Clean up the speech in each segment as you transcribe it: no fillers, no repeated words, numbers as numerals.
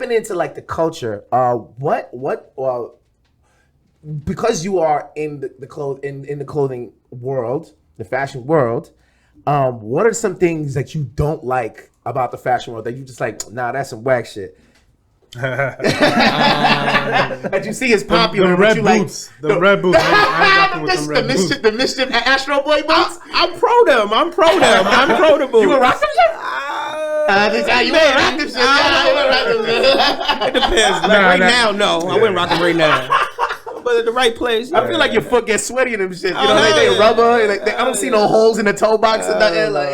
diving into like the culture, because you are in the clothing world, the fashion world, what are some things that you don't like about the fashion world that you just like, nah, that's some whack shit? That you see is popular. The red boots. Like, the red boots. The mischief Astro Boy boots. I'm pro them. I'm pro the boots. You would rock them shit? You would rock them shit. It depends. Like right now, no. I wouldn't rock them right now. But at the right place. I feel like your foot gets sweaty in them shit. You know, they rubber. Like, I don't see no holes in the toe box and nothing. Like,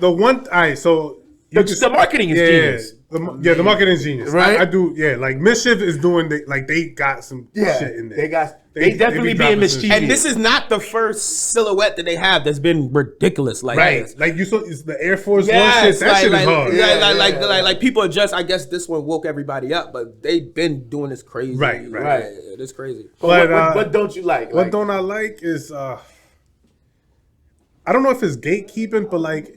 the one. All right, so the marketing is genius. The marketing is genius. Right? I do. Yeah, like Mischief is doing. They got some shit in there. They definitely being mischievous. And this is not the first silhouette that they have that's been ridiculous. Like this. Like you saw, it's the Air Force One shit. That shit is hard. Like people are just. I guess this one woke everybody up, but they've been doing this crazy. Right. It's crazy. But what don't you like? What don't I like is I don't know if it's gatekeeping, but like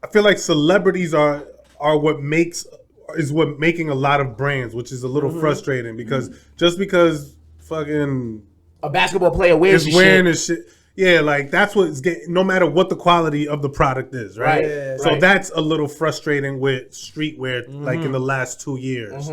I feel like celebrities are what making a lot of brands, which is a little frustrating because just because fucking a basketball player wears his shit. Yeah, like that's what it's getting, no matter what the quality of the product is, right? So that's a little frustrating with streetwear, like in the last 2 years.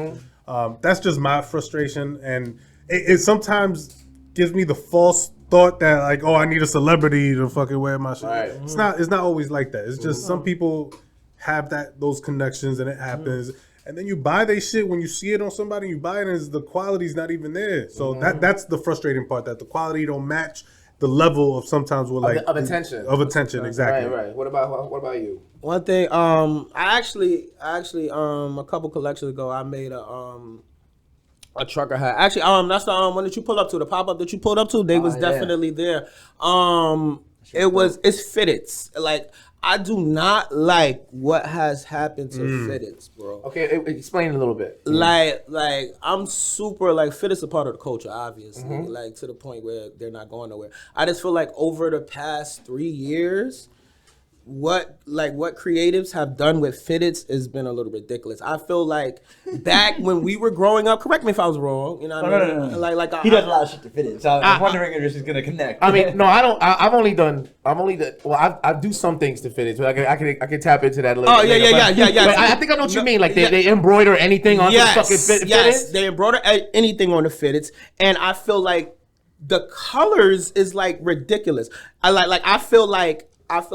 That's just my frustration, and it sometimes gives me the false thought that like, oh, I need a celebrity to fucking wear my shit. Right. It's not always like that. It's just some people have those connections and it happens. And then you buy their shit when you see it on somebody, you buy it and the quality's not even there. So that's the frustrating part, that the quality don't match the level of sometimes with like of attention. Of attention, exactly. Right. What about you? One thing, I actually a couple collections ago I made a trucker hat. Actually, that's the one that you pulled up to, the pop-up that you pulled up to, they was definitely there. It's fitteds. Like, I do not like what has happened to fitteds, bro. Okay, explain a little bit. Like I'm super like fitteds a part of the culture, obviously. Like to the point where they're not going nowhere. I just feel like over the past 3 years, what creatives have done with fitteds has been a little ridiculous. I feel like back when we were growing up, correct me if I was wrong, you know what I mean? No. Like he does a lot of shit to fitteds. So I'm wondering if this is gonna connect. I mean, no, I don't. I do some things to fitteds. But I can tap into that a little. Oh bit yeah. But I think I know what you mean. Like they embroider anything on the fucking fitteds. Yes, they embroider anything on the fitteds, and I feel like the colors is like ridiculous. I feel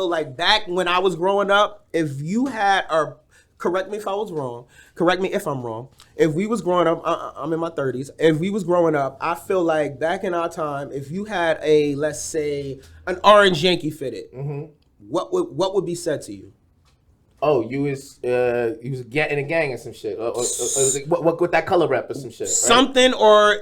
like back when I was growing up, if you had, or correct me if I was wrong, correct me if I'm wrong, if we was growing up, I'm in my 30s, if we was growing up, I feel like back in our time, if you had let's say, an orange Yankee fitted, what would be said to you? Oh, you was in a gang or some shit. What with that color rep or some shit, right? Something, or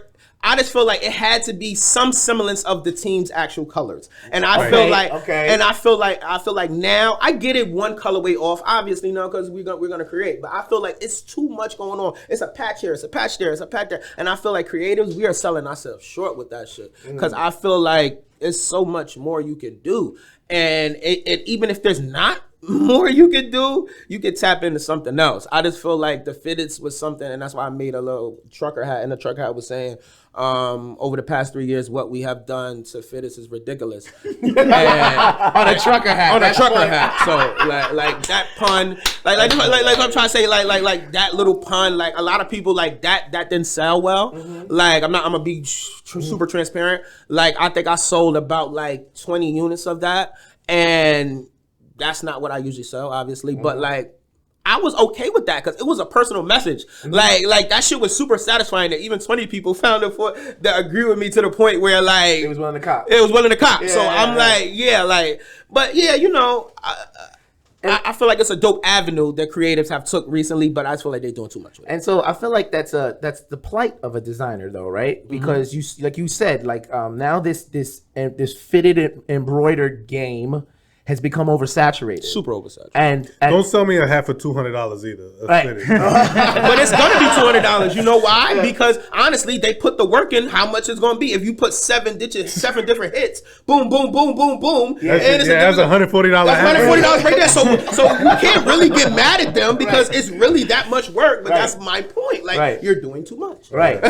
I just feel like it had to be some semblance of the team's actual colors, and I feel like now I get it one colorway off, obviously, because we're gonna create, but I feel like it's too much going on. It's a patch here, it's a patch there, it's a patch there, and I feel like creatives, we are selling ourselves short with that shit, because I feel like it's so much more you can do, and it even if there's not more you could do, you could tap into something else. I just feel like the fitteds was something, and that's why I made a little trucker hat, and the trucker hat was saying, over the past 3 years, what we have done to fitteds is ridiculous. On a trucker hat. So like that pun, like I'm trying to say, like that little pun, like a lot of people like that didn't sell well. Like I'm gonna be super transparent. Like I think I sold about like 20 units of that, and that's not what I usually sell, obviously, but like I was okay with that because it was a personal message. Like that shit was super satisfying that even 20 people found it that agree with me to the point where like it was willing to cop. Yeah, so I'm but yeah, I feel like it's a dope avenue that creatives have took recently, but I just feel like they're doing too much with it. And so I feel like that's the plight of a designer, though, right? Because you said, now this fitted embroidered game has become oversaturated. Super oversaturated. And Don't sell me a half for $200 either. Right. But it's gonna be $200. You know why? Because honestly, they put the work in. How much it's gonna be? If you put 7 different hits, boom, boom, boom, boom, boom, that's $140. That's $140 right there. So you can't really get mad at them because it's really that much work. But that's my point. Like you're doing too much. Right.